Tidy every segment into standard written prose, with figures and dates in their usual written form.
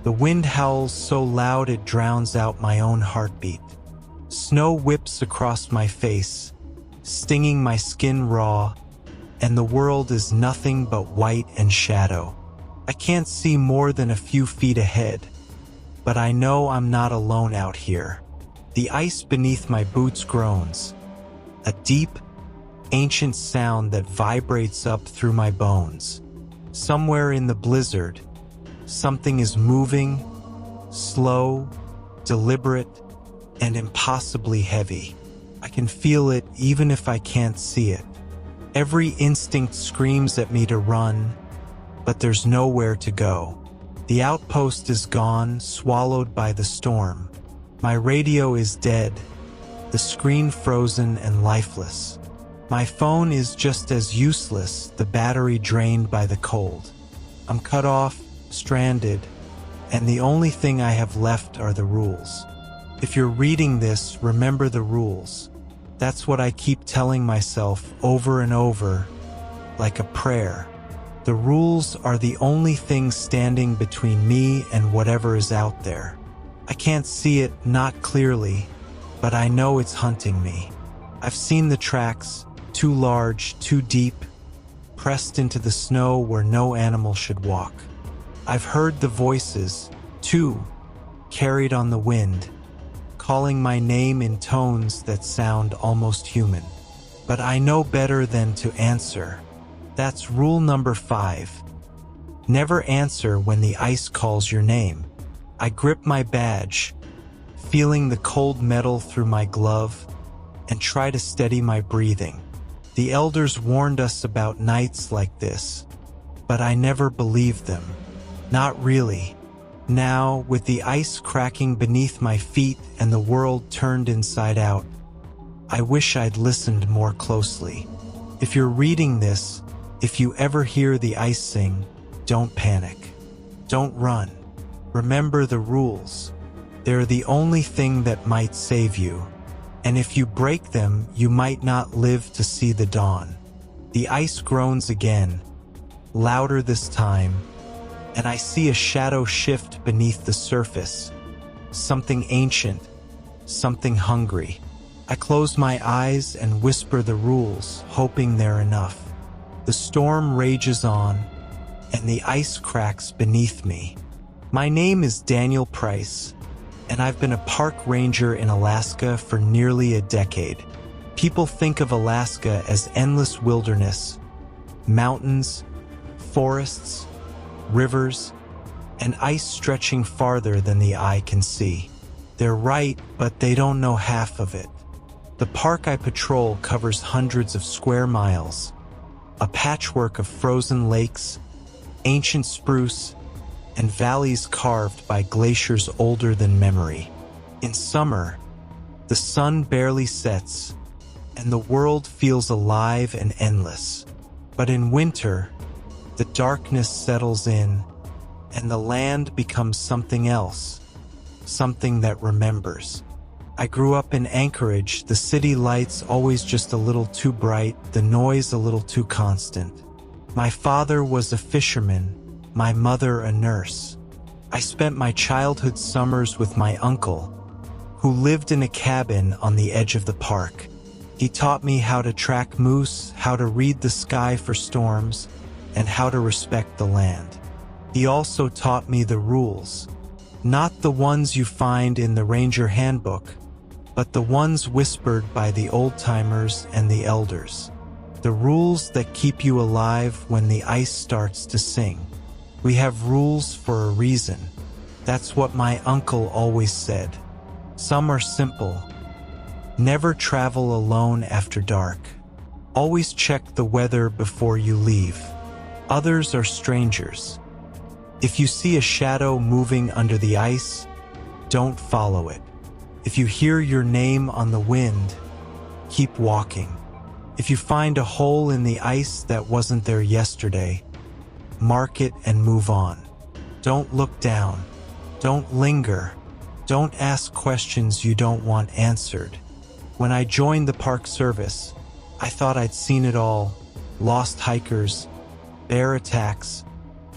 The wind howls so loud it drowns out my own heartbeat. Snow whips across my face, stinging my skin raw, and the world is nothing but white and shadow. I can't see more than a few feet ahead, but I know I'm not alone out here. The ice beneath my boots groans, a deep, ancient sound that vibrates up through my bones. Somewhere in the blizzard, something is moving, slow, deliberate, and impossibly heavy. I can feel it even if I can't see it. Every instinct screams at me to run, but there's nowhere to go. The outpost is gone, swallowed by the storm. My radio is dead, the screen frozen and lifeless. My phone is just as useless, the battery drained by the cold. I'm cut off, stranded, and the only thing I have left are the rules. If you're reading this, remember the rules. That's what I keep telling myself over and over, like a prayer. The rules are the only thing standing between me and whatever is out there. I can't see it, not clearly, but I know it's hunting me. I've seen the tracks, too large, too deep, pressed into the snow where no animal should walk. I've heard the voices, too, carried on the wind, calling my name in tones that sound almost human. But I know better than to answer. That's rule number 5. Never answer when the ice calls your name. I grip my badge, feeling the cold metal through my glove, and try to steady my breathing. The elders warned us about nights like this, but I never believed them. Not really. Now, with the ice cracking beneath my feet and the world turned inside out, I wish I'd listened more closely. If you're reading this, if you ever hear the ice sing, don't panic. Don't run. Remember the rules. They're the only thing that might save you. And if you break them, you might not live to see the dawn. The ice groans again, louder this time, and I see a shadow shift beneath the surface. Something ancient, something hungry. I close my eyes and whisper the rules, hoping they're enough. The storm rages on, and the ice cracks beneath me. My name is Daniel Price, and I've been a park ranger in Alaska for nearly a decade. People think of Alaska as endless wilderness, mountains, forests, rivers, and ice stretching farther than the eye can see. They're right, but they don't know half of it. The park I patrol covers hundreds of square miles, a patchwork of frozen lakes, ancient spruce, and valleys carved by glaciers older than memory. In summer, the sun barely sets, and the world feels alive and endless. But in winter, the darkness settles in, and the land becomes something else, something that remembers. I grew up in Anchorage, the city lights always just a little too bright, the noise a little too constant. My father was a fisherman, my mother a nurse. I spent my childhood summers with my uncle, who lived in a cabin on the edge of the park. He taught me how to track moose, how to read the sky for storms, and how to respect the land. He also taught me the rules, not the ones you find in the Ranger Handbook, but the ones whispered by the old-timers and the elders. The rules that keep you alive when the ice starts to sing. We have rules for a reason. That's what my uncle always said. Some are simple. Never travel alone after dark. Always check the weather before you leave. Others are strangers. If you see a shadow moving under the ice, don't follow it. If you hear your name on the wind, keep walking. If you find a hole in the ice that wasn't there yesterday, mark it and move on. Don't look down. Don't linger. Don't ask questions you don't want answered. When I joined the Park Service, I thought I'd seen it all. Lost hikers, bear attacks,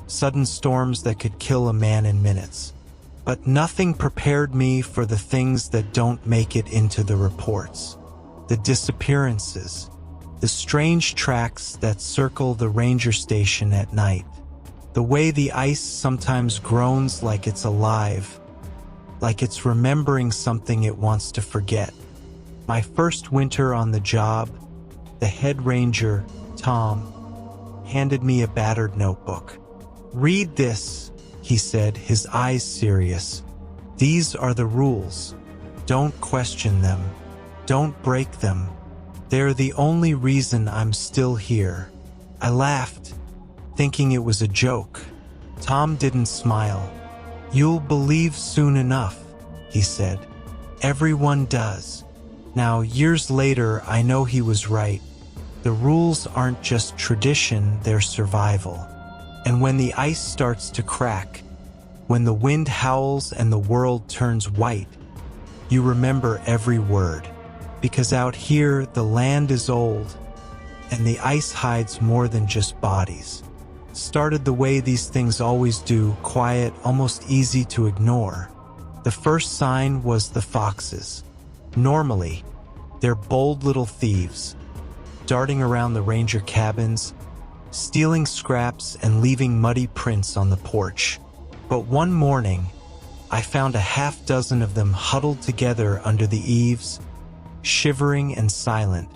sudden storms that could kill a man in minutes. But nothing prepared me for the things that don't make it into the reports. The disappearances, the strange tracks that circle the ranger station at night, the way the ice sometimes groans like it's alive, like it's remembering something it wants to forget. My first winter on the job, the head ranger, Tom, handed me a battered notebook. "Read this," he said, his eyes serious. "These are the rules. Don't question them. Don't break them. They're the only reason I'm still here." I laughed, thinking it was a joke. Tom didn't smile. "You'll believe soon enough," he said. "Everyone does." Now, years later, I know he was right. The rules aren't just tradition, they're survival. And when the ice starts to crack, when the wind howls and the world turns white, you remember every word. Because out here, the land is old, and the ice hides more than just bodies. Started the way these things always do, quiet, almost easy to ignore. The first sign was the foxes. Normally, they're bold little thieves, darting around the ranger cabins, stealing scraps and leaving muddy prints on the porch. But one morning, I found a half-dozen of them huddled together under the eaves, shivering and silent,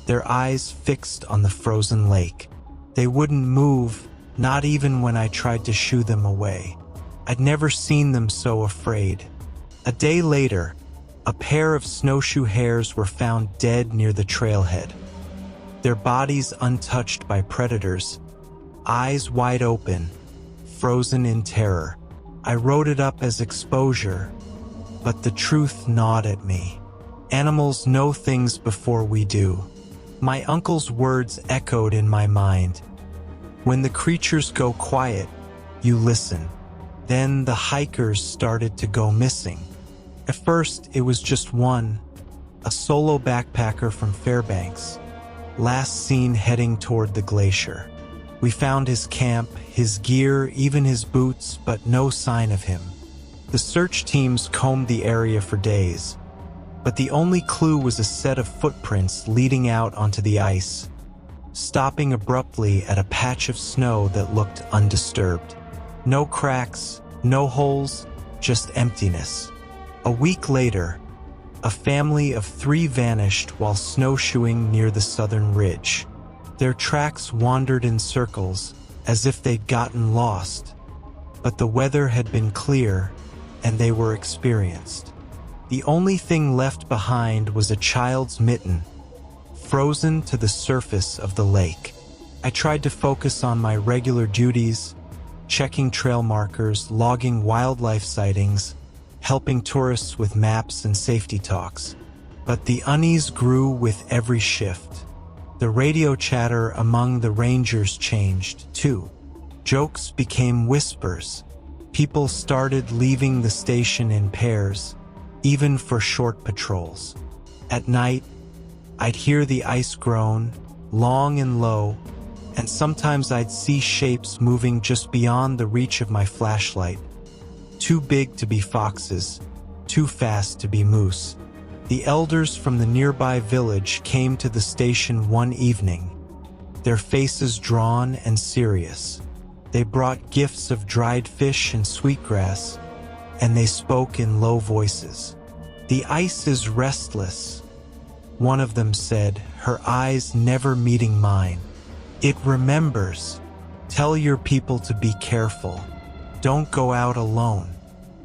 their eyes fixed on the frozen lake. They wouldn't move, not even when I tried to shoo them away. I'd never seen them so afraid. A day later, a pair of snowshoe hares were found dead near the trailhead, their bodies untouched by predators, eyes wide open, frozen in terror. I wrote it up as exposure, but the truth gnawed at me. Animals know things before we do. My uncle's words echoed in my mind. When the creatures go quiet, you listen. Then the hikers started to go missing. At first, it was just one, a solo backpacker from Fairbanks, last seen heading toward the glacier. We found his camp, his gear, even his boots, but no sign of him. The search teams combed the area for days, but the only clue was a set of footprints leading out onto the ice, stopping abruptly at a patch of snow that looked undisturbed. No cracks, no holes, just emptiness. A week later, a family of 3 vanished while snowshoeing near the southern ridge. Their tracks wandered in circles, as if they'd gotten lost, but the weather had been clear, and they were experienced. The only thing left behind was a child's mitten, frozen to the surface of the lake. I tried to focus on my regular duties, checking trail markers, logging wildlife sightings, helping tourists with maps and safety talks. But the unease grew with every shift. The radio chatter among the rangers changed, too. Jokes became whispers. People started leaving the station in pairs, even for short patrols. At night, I'd hear the ice groan, long and low, and sometimes I'd see shapes moving just beyond the reach of my flashlight. Too big to be foxes, too fast to be moose. The elders from the nearby village came to the station one evening, their faces drawn and serious. They brought gifts of dried fish and sweetgrass, and they spoke in low voices. "The ice is restless," one of them said, her eyes never meeting mine. "It remembers. Tell your people to be careful. Don't go out alone.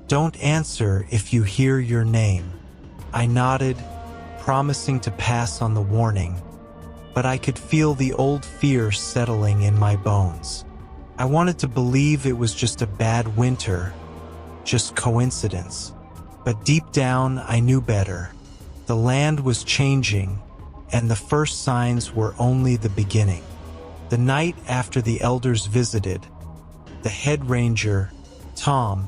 Don't answer if you hear your name." I nodded, promising to pass on the warning, but I could feel the old fear settling in my bones. I wanted to believe it was just a bad winter, just coincidence. But deep down, I knew better. The land was changing, and the first signs were only the beginning. The night after the elders visited, the head ranger, Tom,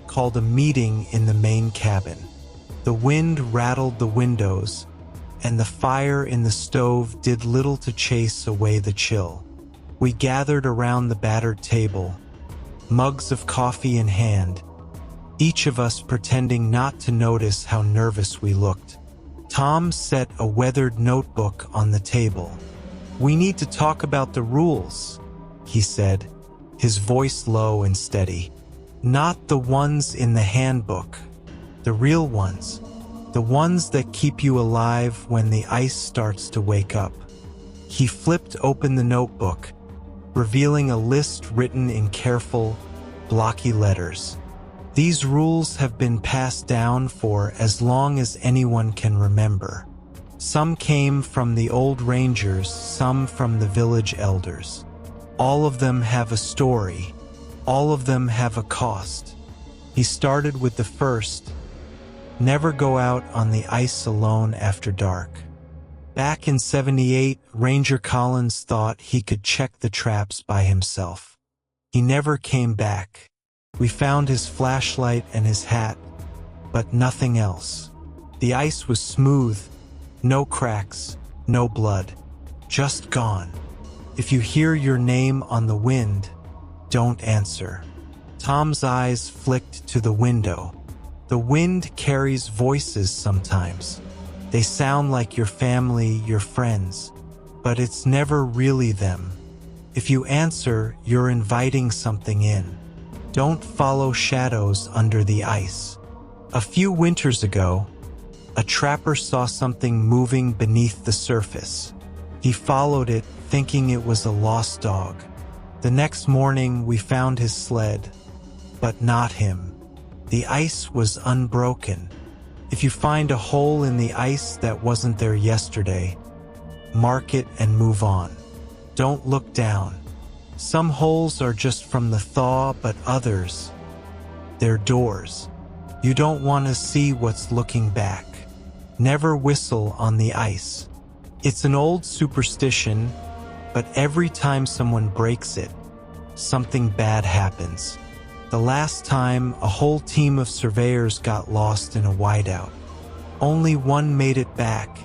called a meeting in the main cabin. The wind rattled the windows, and the fire in the stove did little to chase away the chill. We gathered around the battered table, mugs of coffee in hand, each of us pretending not to notice how nervous we looked. Tom set a weathered notebook on the table. "We need to talk about the rules," he said, his voice low and steady. "Not the ones in the handbook. The real ones. The ones that keep you alive when the ice starts to wake up." He flipped open the notebook, revealing a list written in careful, blocky letters. "These rules have been passed down for as long as anyone can remember. Some came from the old rangers, some from the village elders. All of them have a story. All of them have a cost." He started with the first: never go out on the ice alone after dark. Back in '78, Ranger Collins thought he could check the traps by himself. He never came back. We found his flashlight and his hat, but nothing else. The ice was smooth, no cracks, no blood, just gone. If you hear your name on the wind, don't answer. Tom's eyes flicked to the window. The wind carries voices sometimes. They sound like your family, your friends, but it's never really them. If you answer, you're inviting something in. Don't follow shadows under the ice. A few winters ago, a trapper saw something moving beneath the surface. He followed it, thinking it was a lost dog. The next morning, we found his sled, but not him. The ice was unbroken. If you find a hole in the ice that wasn't there yesterday, mark it and move on. Don't look down. Some holes are just from the thaw, but others, they're doors. You don't want to see what's looking back. Never whistle on the ice. It's an old superstition, but every time someone breaks it, something bad happens. The last time, a whole team of surveyors got lost in a whiteout. Only one made it back,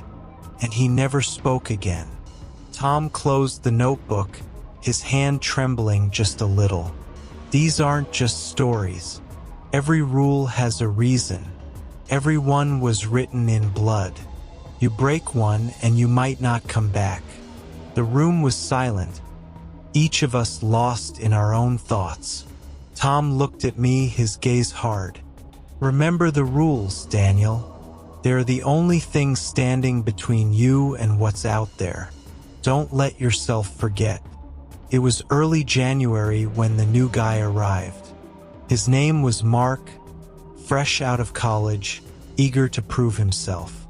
and he never spoke again. Tom closed the notebook, his hand trembling just a little. These aren't just stories. Every rule has a reason. Every one was written in blood. You break one and you might not come back. The room was silent, each of us lost in our own thoughts. Tom looked at me, his gaze hard. "Remember the rules, Daniel. They're the only thing standing between you and what's out there. Don't let yourself forget." It was early January when the new guy arrived. His name was Mark, fresh out of college, eager to prove himself.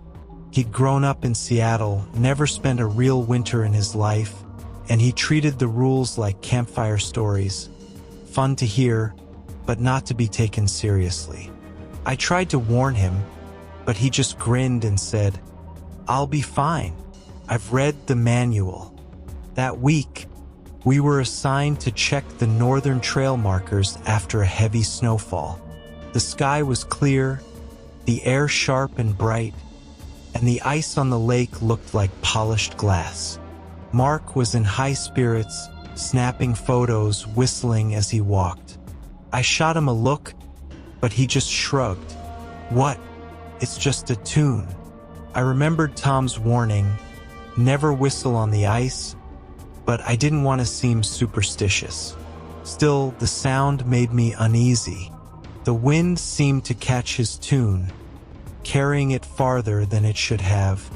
He'd grown up in Seattle, never spent a real winter in his life, and he treated the rules like campfire stories. Fun to hear, but not to be taken seriously. I tried to warn him, but he just grinned and said, "I'll be fine. I've read the manual." That week, we were assigned to check the northern trail markers after a heavy snowfall. The sky was clear, the air sharp and bright, and the ice on the lake looked like polished glass. Mark was in high spirits, snapping photos, whistling as he walked. I shot him a look, but he just shrugged. "What? It's just a tune." I remembered Tom's warning, never whistle on the ice, but I didn't want to seem superstitious. Still, the sound made me uneasy. The wind seemed to catch his tune, carrying it farther than it should have,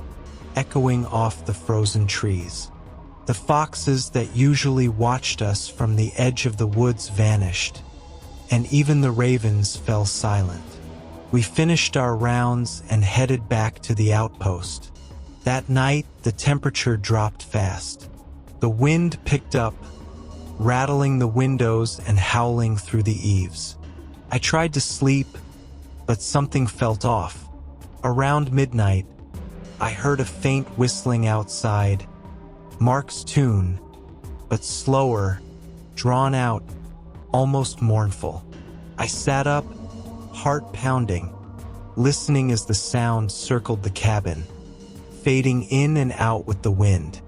echoing off the frozen trees. The foxes that usually watched us from the edge of the woods vanished, and even the ravens fell silent. We finished our rounds and headed back to the outpost. That night, the temperature dropped fast. The wind picked up, rattling the windows and howling through the eaves. I tried to sleep, but something felt off. Around midnight, I heard a faint whistling outside, Mark's tune, but slower, drawn out, almost mournful. I sat up, heart pounding, listening as the sound circled the cabin, fading in and out with the wind.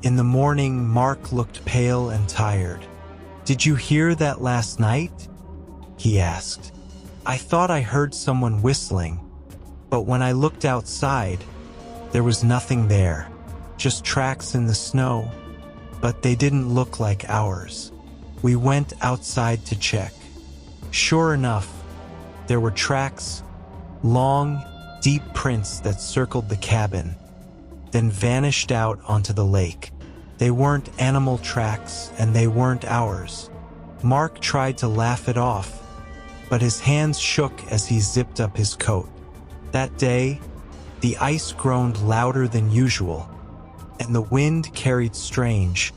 In the morning, Mark looked pale and tired. "Did you hear that last night?" he asked. I thought I heard someone whistling, but when I looked outside, there was nothing there, just tracks in the snow, but they didn't look like ours. We went outside to check. Sure enough, there were tracks, long, deep prints that circled the cabin, then vanished out onto the lake. They weren't animal tracks, and they weren't ours. Mark tried to laugh it off, but his hands shook as he zipped up his coat. That day, the ice groaned louder than usual, and the wind carried strange,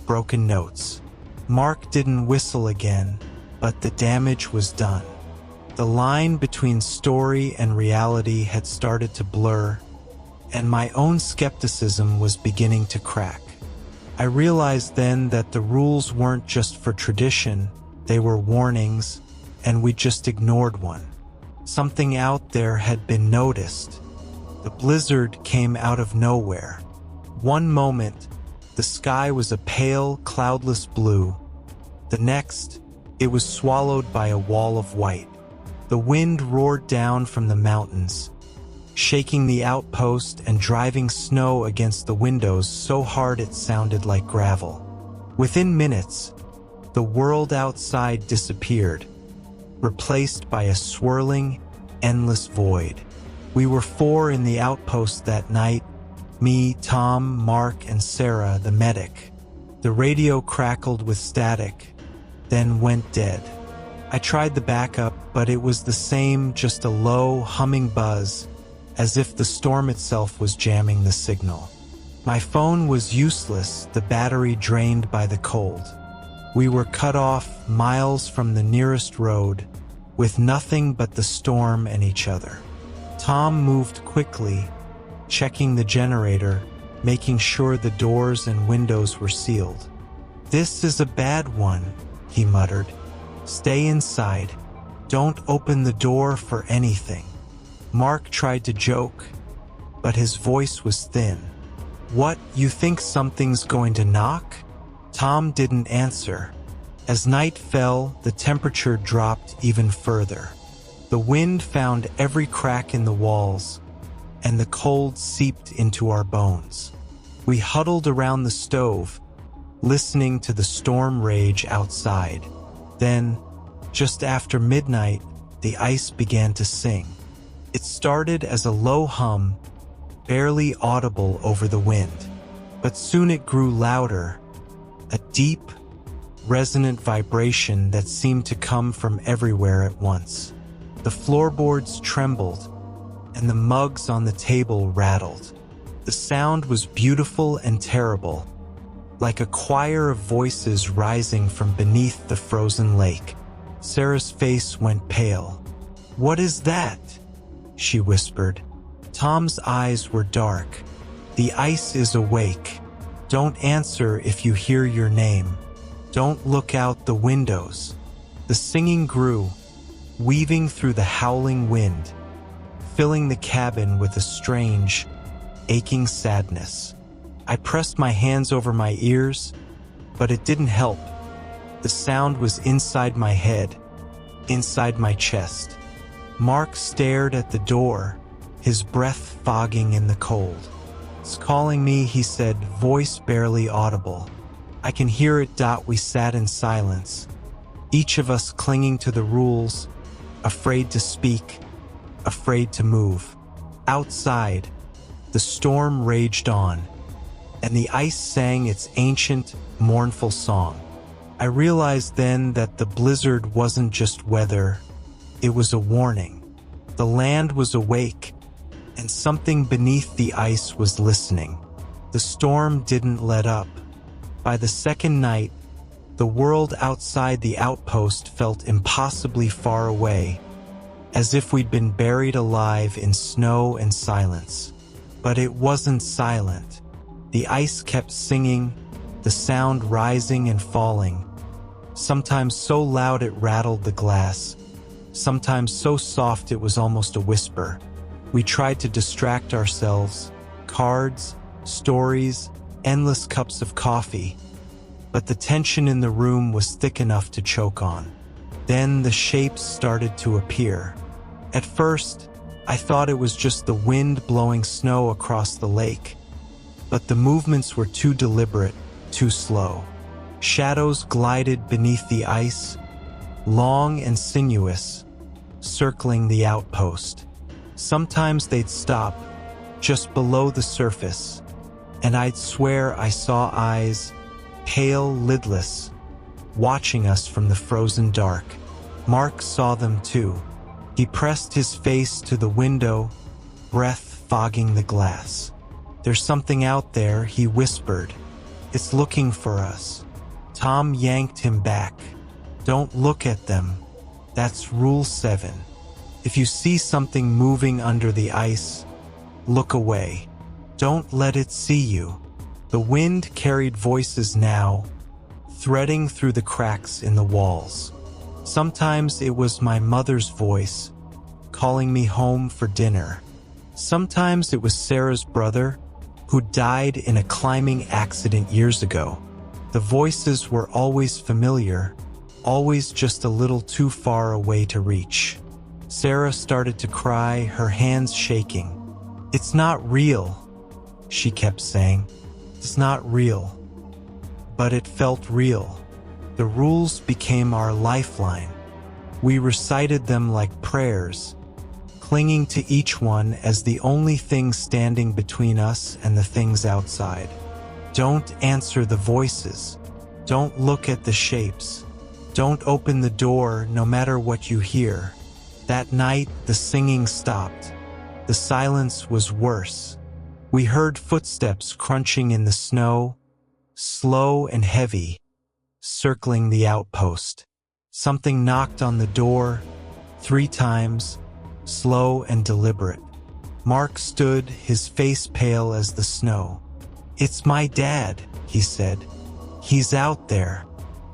broken notes. Mark didn't whistle again, but the damage was done. The line between story and reality had started to blur, and my own skepticism was beginning to crack. I realized then that the rules weren't just for tradition, they were warnings, and we just ignored one. Something out there had been noticed. The blizzard came out of nowhere. One moment, the sky was a pale, cloudless blue. The next, it was swallowed by a wall of white. The wind roared down from the mountains, shaking the outpost and driving snow against the windows so hard it sounded like gravel. Within minutes, the world outside disappeared, replaced by a swirling, endless void. We were 4 in the outpost that night: me, Tom, Mark, and Sarah, the medic. The radio crackled with static, then went dead. I tried the backup, but it was the same, just a low, humming buzz, as if the storm itself was jamming the signal. My phone was useless, the battery drained by the cold. We were cut off miles from the nearest road, with nothing but the storm and each other. Tom moved quickly, checking the generator, making sure the doors and windows were sealed. "This is a bad one," he muttered. "Stay inside. Don't open the door for anything." Mark tried to joke, but his voice was thin. "What, you think something's going to knock?" Tom didn't answer. As night fell, the temperature dropped even further. The wind found every crack in the walls, and the cold seeped into our bones. We huddled around the stove, listening to the storm rage outside. Then, just after midnight, the ice began to sing. It started as a low hum, barely audible over the wind, but soon it grew louder, a deep, resonant vibration that seemed to come from everywhere at once. The floorboards trembled, and the mugs on the table rattled. The sound was beautiful and terrible, like a choir of voices rising from beneath the frozen lake. Sarah's face went pale. "What is that?" she whispered. Tom's eyes were dark. "The ice is awake. Don't answer if you hear your name. Don't look out the windows." The singing grew, weaving through the howling wind, filling the cabin with a strange, aching sadness. I pressed my hands over my ears, but it didn't help. The sound was inside my head, inside my chest. Mark stared at the door, his breath fogging in the cold. "It's calling me," he said, voice barely audible. "I can hear it." We sat in silence, each of us clinging to the rules, afraid to speak, afraid to move. Outside, the storm raged on, and the ice sang its ancient, mournful song. I realized then that the blizzard wasn't just weather, it was a warning. The land was awake, and something beneath the ice was listening. The storm didn't let up. By the second night, the world outside the outpost felt impossibly far away, as if we'd been buried alive in snow and silence. But it wasn't silent. The ice kept singing, the sound rising and falling, sometimes so loud it rattled the glass, sometimes so soft it was almost a whisper. We tried to distract ourselves, cards, stories, endless cups of coffee, but the tension in the room was thick enough to choke on. Then the shapes started to appear. At first, I thought it was just the wind blowing snow across the lake, but the movements were too deliberate, too slow. Shadows glided beneath the ice, long and sinuous, circling the outpost. Sometimes they'd stop, just below the surface, and I'd swear I saw eyes, pale, lidless, watching us from the frozen dark. Mark saw them too. He pressed his face to the window, breath fogging the glass. "There's something out there," he whispered. "It's looking for us." Tom yanked him back. "Don't look at them. That's Rule 7. If you see something moving under the ice, look away. Don't let it see you." The wind carried voices now, threading through the cracks in the walls. Sometimes it was my mother's voice, calling me home for dinner. Sometimes it was Sarah's brother, who died in a climbing accident years ago. The voices were always familiar, always just a little too far away to reach. Sarah started to cry, her hands shaking. "It's not real," she kept saying. "It's not real." But it felt real. The rules became our lifeline. We recited them like prayers, clinging to each one as the only thing standing between us and the things outside. Don't answer the voices. Don't look at the shapes. Don't open the door no matter what you hear. That night, the singing stopped. The silence was worse. We heard footsteps crunching in the snow, slow and heavy, circling the outpost. Something knocked on the door 3 times, slow and deliberate. Mark stood, his face pale as the snow. "It's my dad," he said. "He's out there.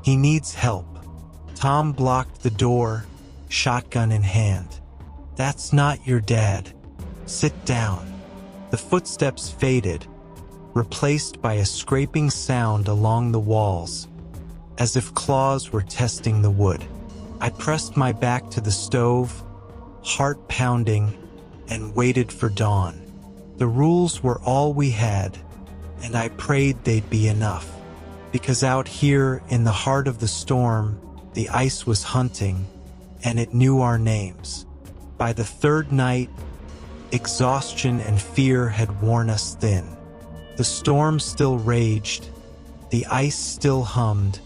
He needs help." Tom blocked the door, shotgun in hand. "That's not your dad. Sit down." The footsteps faded, replaced by a scraping sound along the walls, as if claws were testing the wood. I pressed my back to the stove, heart pounding, and waited for dawn. The rules were all we had, and I prayed they'd be enough. Because out here, in the heart of the storm, the ice was hunting, and it knew our names. By the 3rd night, exhaustion and fear had worn us thin. The storm still raged, the ice still hummed,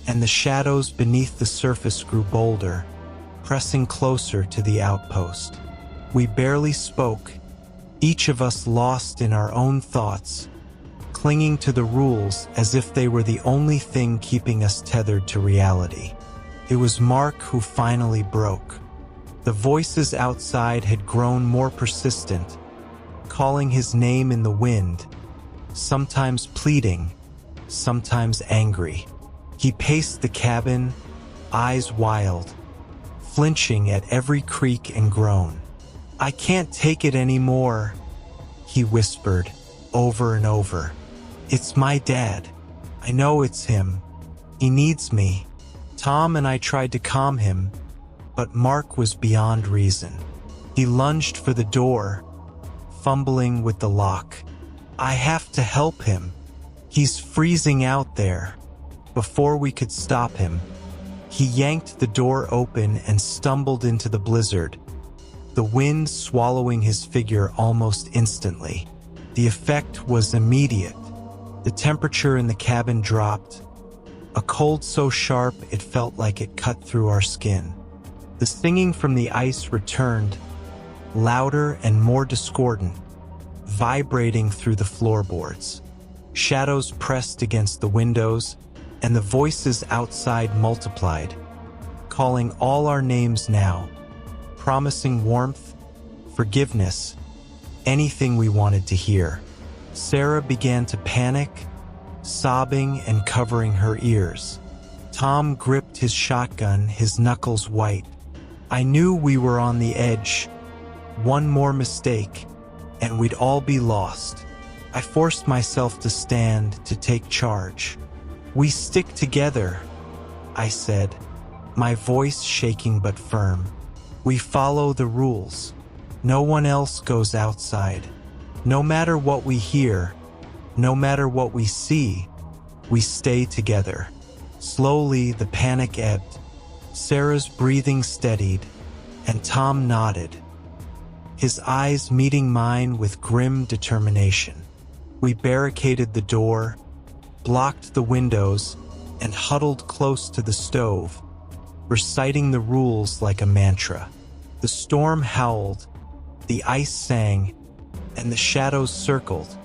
and the shadows beneath the surface grew bolder, pressing closer to the outpost. We barely spoke, each of us lost in our own thoughts, clinging to the rules as if they were the only thing keeping us tethered to reality. It was Mark who finally broke. The voices outside had grown more persistent, calling his name in the wind, sometimes pleading, sometimes angry. He paced the cabin, eyes wild, flinching at every creak and groan. "I can't take it anymore," he whispered over and over. "It's my dad. I know it's him. He needs me." Tom and I tried to calm him, but Mark was beyond reason. He lunged for the door, fumbling with the lock. "I have to help him. He's freezing out there." Before we could stop him, he yanked the door open and stumbled into the blizzard, the wind swallowing his figure almost instantly. The effect was immediate. The temperature in the cabin dropped, a cold so sharp it felt like it cut through our skin. The singing from the ice returned, louder and more discordant, vibrating through the floorboards. Shadows pressed against the windows, and the voices outside multiplied, calling all our names now, promising warmth, forgiveness, anything we wanted to hear. Sarah began to panic, sobbing and covering her ears. Tom gripped his shotgun, his knuckles white. I knew we were on the edge. One more mistake, and we'd all be lost. I forced myself to stand, to take charge. "We stick together," I said. my voice shaking but firm. "We follow the rules. No one else goes outside. No matter what we hear, no matter what we see, we stay together." Slowly, the panic ebbed. Sarah's breathing steadied, and Tom nodded, his eyes meeting mine with grim determination. We barricaded the door, blocked the windows, and huddled close to the stove, reciting the rules like a mantra. The storm howled, the ice sang, and the shadows circled,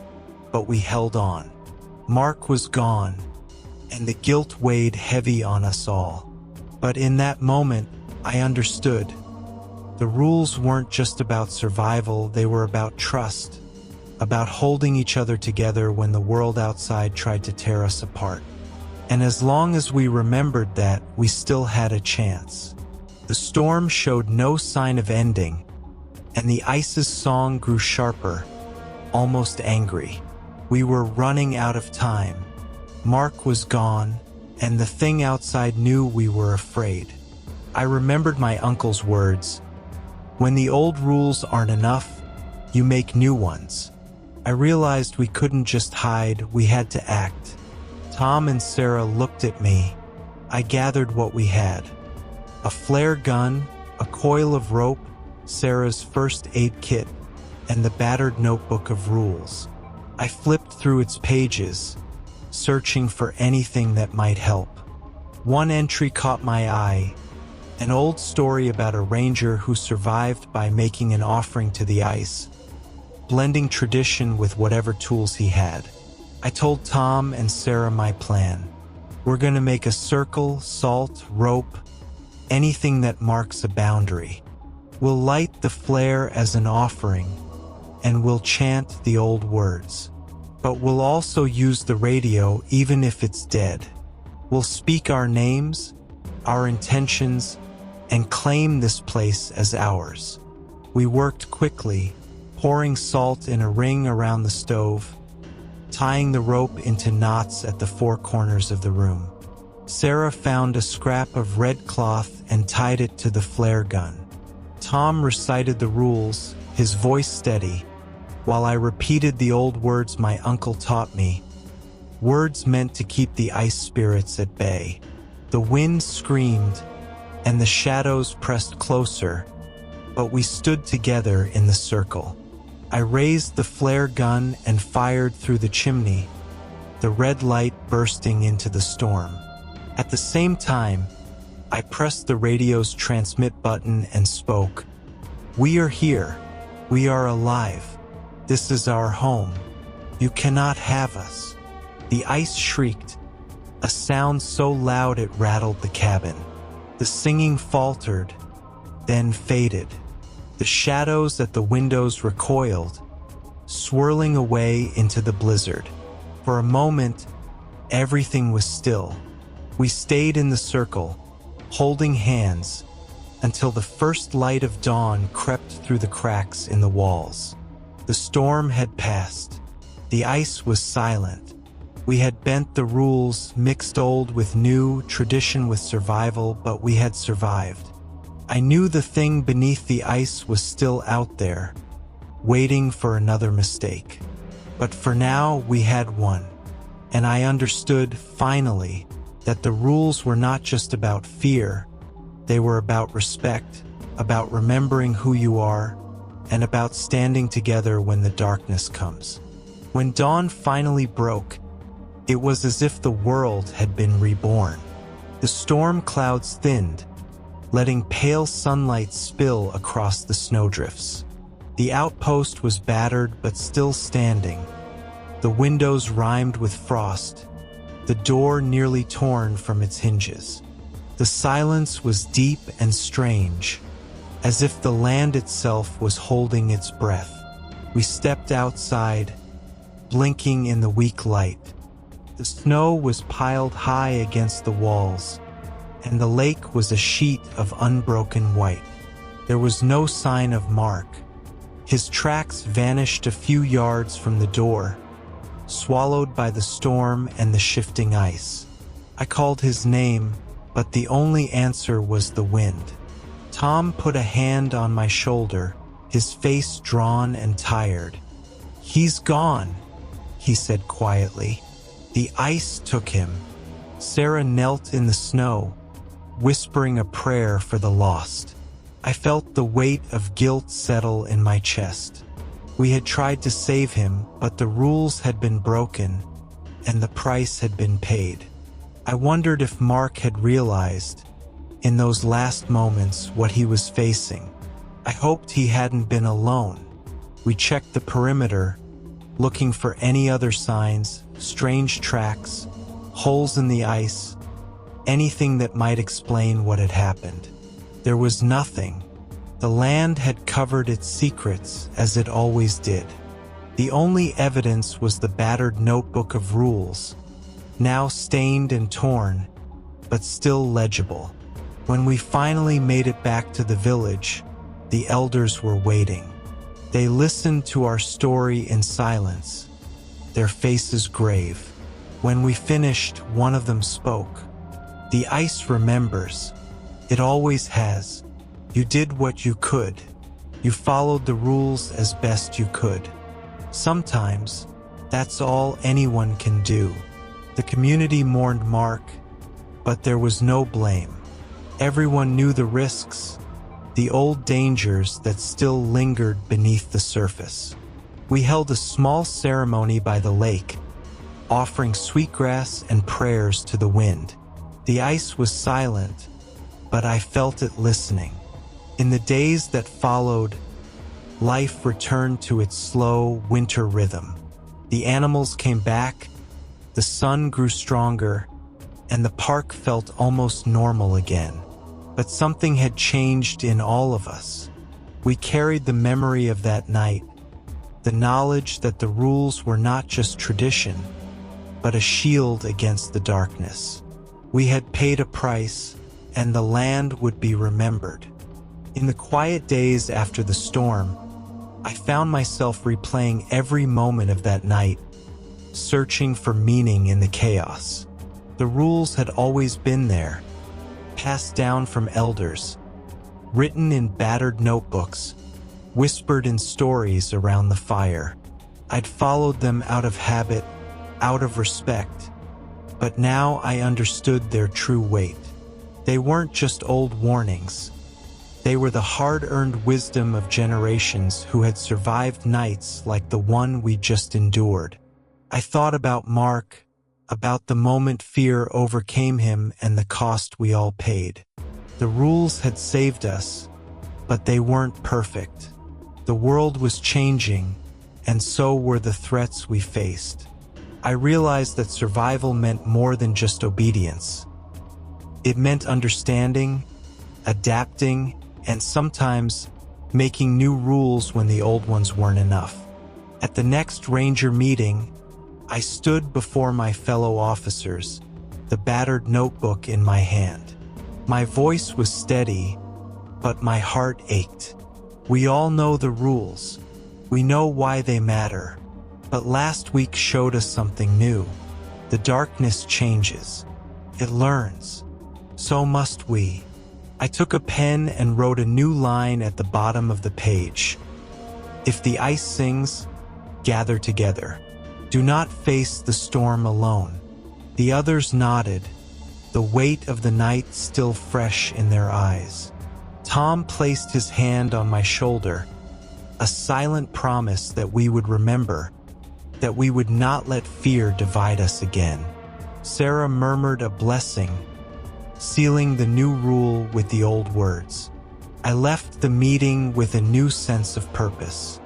but we held on. Mark was gone, and the guilt weighed heavy on us all. But in that moment, I understood. The rules weren't just about survival, they were about trust, about holding each other together when the world outside tried to tear us apart. And as long as we remembered that, we still had a chance. The storm showed no sign of ending, and the ice's song grew sharper, almost angry. We were running out of time. Mark was gone, and the thing outside knew we were afraid. I remembered my uncle's words, "When the old rules aren't enough, you make new ones." I realized we couldn't just hide, we had to act. Tom and Sarah looked at me. I gathered what we had. A flare gun, a coil of rope, Sarah's first aid kit, and the battered notebook of rules. I flipped through its pages, searching for anything that might help. One entry caught my eye, an old story about a ranger who survived by making an offering to the ice, blending tradition with whatever tools he had. I told Tom and Sarah my plan. We're going to make a circle, salt, rope, anything that marks a boundary. We'll light the flare as an offering, and we'll chant the old words. But we'll also use the radio even if it's dead. We'll speak our names, our intentions, and claim this place as ours. We worked quickly, pouring salt in a ring around the stove, tying the rope into knots at the four corners of the room. Sarah found a scrap of red cloth and tied it to the flare gun. Tom recited the rules, his voice steady, while I repeated the old words my uncle taught me, words meant to keep the ice spirits at bay. The wind screamed, and the shadows pressed closer, but we stood together in the circle. I raised the flare gun and fired through the chimney, the red light bursting into the storm. At the same time, I pressed the radio's transmit button and spoke. "We are here. We are alive. This is our home. You cannot have us." The ice shrieked, a sound so loud it rattled the cabin. The singing faltered, then faded. The shadows at the windows recoiled, swirling away into the blizzard. For a moment, everything was still. We stayed in the circle, holding hands, until the first light of dawn crept through the cracks in the walls. The storm had passed. The ice was silent. We had bent the rules, mixed old with new, tradition with survival, but we had survived. I knew the thing beneath the ice was still out there, waiting for another mistake. But for now, we had one. And I understood, finally, that the rules were not just about fear. They were about respect, about remembering who you are, and about standing together when the darkness comes. When dawn finally broke, it was as if the world had been reborn. The storm clouds thinned, letting pale sunlight spill across the snowdrifts. The outpost was battered but still standing. The windows rimed with frost, the door nearly torn from its hinges. The silence was deep and strange, as if the land itself was holding its breath. We stepped outside, blinking in the weak light. The snow was piled high against the walls, and the lake was a sheet of unbroken white. There was no sign of Mark. His tracks vanished a few yards from the door, swallowed by the storm and the shifting ice. I called his name, but the only answer was the wind. Tom put a hand on my shoulder, his face drawn and tired. "He's gone," he said quietly. "The ice took him." Sarah knelt in the snow, whispering a prayer for the lost. I felt the weight of guilt settle in my chest. We had tried to save him, but the rules had been broken, and the price had been paid. I wondered if Mark had realized, in those last moments, what he was facing. I hoped he hadn't been alone. We checked the perimeter, looking for any other signs, strange tracks, holes in the ice, anything that might explain what had happened. There was nothing. The land had covered its secrets, as it always did. The only evidence was the battered notebook of rules, now stained and torn, but still legible. When we finally made it back to the village, the elders were waiting. They listened to our story in silence, their faces grave. When we finished, one of them spoke. "The ice remembers. It always has. You did what you could. You followed the rules as best you could. Sometimes, that's all anyone can do." The community mourned Mark, but there was no blame. Everyone knew the risks, the old dangers that still lingered beneath the surface. We held a small ceremony by the lake, offering sweetgrass and prayers to the wind. The ice was silent, but I felt it listening. In the days that followed, life returned to its slow winter rhythm. The animals came back, the sun grew stronger, and the park felt almost normal again. But something had changed in all of us. We carried the memory of that night, the knowledge that the rules were not just tradition, but a shield against the darkness. We had paid a price, and the land would be remembered. In the quiet days after the storm, I found myself replaying every moment of that night, searching for meaning in the chaos. The rules had always been there, passed down from elders, written in battered notebooks, whispered in stories around the fire. I'd followed them out of habit, out of respect, but now I understood their true weight. They weren't just old warnings. They were the hard-earned wisdom of generations who had survived nights like the one we just endured. I thought about Mark, about the moment fear overcame him and the cost we all paid. The rules had saved us, but they weren't perfect. The world was changing, and so were the threats we faced. I realized that survival meant more than just obedience. It meant understanding, adapting, and sometimes making new rules when the old ones weren't enough. At the next ranger meeting, I stood before my fellow officers, the battered notebook in my hand. My voice was steady, but my heart ached. We all know the rules. We know why they matter. But last week showed us something new. The darkness changes. It learns. So must we. I took a pen and wrote a new line at the bottom of the page. If the ice sings, gather together. Do not face the storm alone. The others nodded, the weight of the night still fresh in their eyes. Tom placed his hand on my shoulder, a silent promise that we would remember, that we would not let fear divide us again. Sarah murmured a blessing, sealing the new rule with the old words. I left the meeting with a new sense of purpose.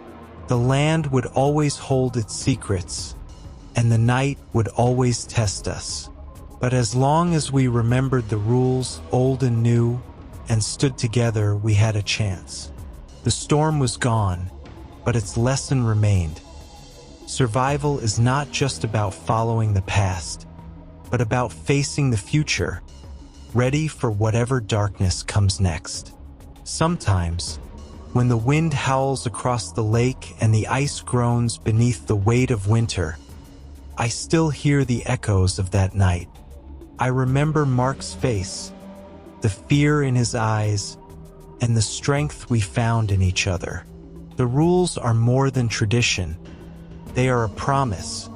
The land would always hold its secrets, and the night would always test us. But as long as we remembered the rules, old and new, and stood together, we had a chance. The storm was gone, but its lesson remained. Survival is not just about following the past, but about facing the future, ready for whatever darkness comes next. Sometimes, when the wind howls across the lake and the ice groans beneath the weight of winter, I still hear the echoes of that night. I remember Mark's face, the fear in his eyes, and the strength we found in each other. The rules are more than tradition. They are a promise,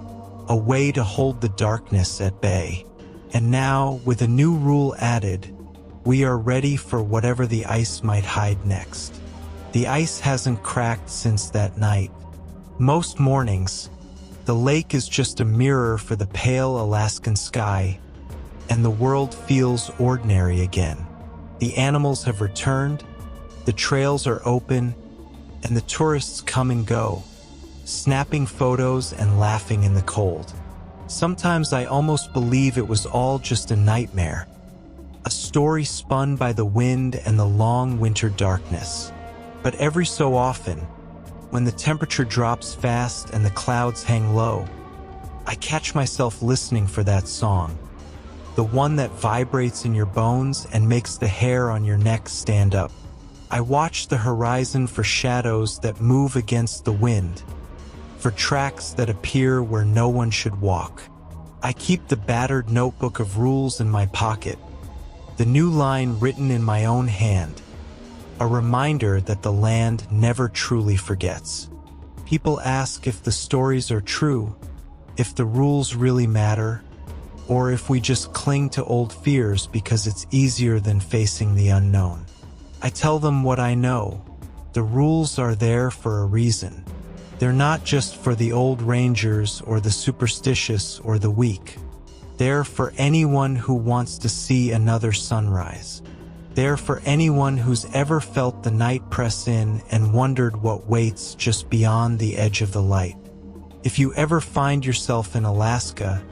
a way to hold the darkness at bay. And now, with a new rule added, we are ready for whatever the ice might hide next. The ice hasn't cracked since that night. Most mornings, the lake is just a mirror for the pale Alaskan sky, and the world feels ordinary again. The animals have returned, the trails are open, and the tourists come and go, snapping photos and laughing in the cold. Sometimes I almost believe it was all just a nightmare, a story spun by the wind and the long winter darkness. But every so often, when the temperature drops fast and the clouds hang low, I catch myself listening for that song, the one that vibrates in your bones and makes the hair on your neck stand up. I watch the horizon for shadows that move against the wind, for tracks that appear where no one should walk. I keep the battered notebook of rules in my pocket, the new line written in my own hand, a reminder that the land never truly forgets. People ask if the stories are true, if the rules really matter, or if we just cling to old fears because it's easier than facing the unknown. I tell them what I know. The rules are there for a reason. They're not just for the old rangers or the superstitious or the weak. They're for anyone who wants to see another sunrise. They're for anyone who's ever felt the night press in and wondered what waits just beyond the edge of the light. If you ever find yourself in Alaska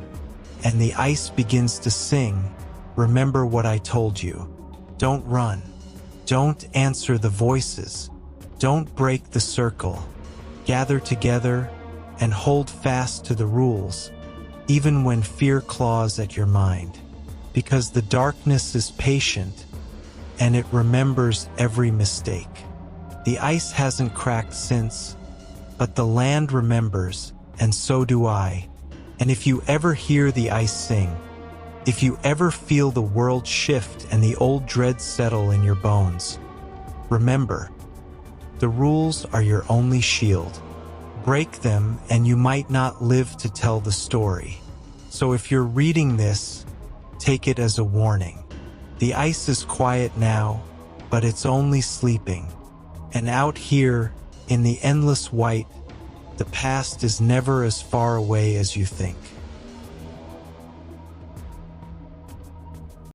and the ice begins to sing, remember what I told you. Don't run. Don't answer the voices. Don't break the circle. Gather together and hold fast to the rules, even when fear claws at your mind. Because the darkness is patient, and it remembers every mistake. The ice hasn't cracked since, but the land remembers, and so do I. And if you ever hear the ice sing, if you ever feel the world shift and the old dread settle in your bones, remember, the rules are your only shield. Break them and you might not live to tell the story. So if you're reading this, take it as a warning. The ice is quiet now, but it's only sleeping. And out here, in the endless white, the past is never as far away as you think.